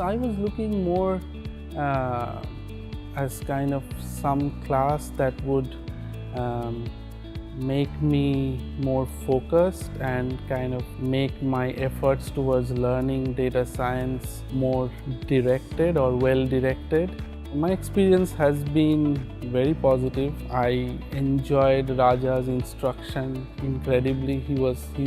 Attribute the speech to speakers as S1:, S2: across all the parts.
S1: So I was looking more as kind of some class that would make me more focused and kind of make my efforts towards learning data science more directed or well directed. My experience has been very positive. I enjoyed Raja's instruction incredibly. He's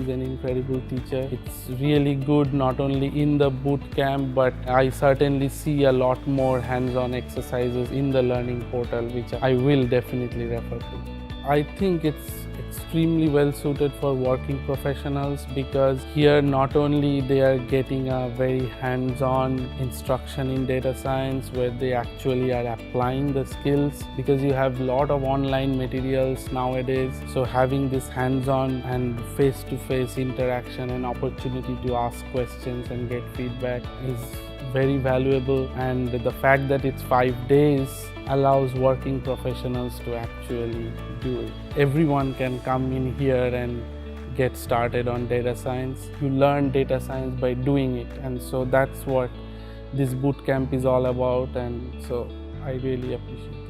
S1: an incredible teacher. It's really good not only in the boot camp, but I certainly see a lot more hands-on exercises in the learning portal, which I will definitely refer to. I think it's extremely well suited for working professionals, because here not only they are getting a very hands-on instruction in data science where they actually are applying the skills, because you have a lot of online materials nowadays. So having this hands-on and face-to-face interaction and opportunity to ask questions and get feedback is very valuable, and the fact that it's 5 days allows working professionals to actually do it. Everyone can come in here and get started on data science. You learn data science by doing it, and so that's what this bootcamp is all about, and so I really appreciate it.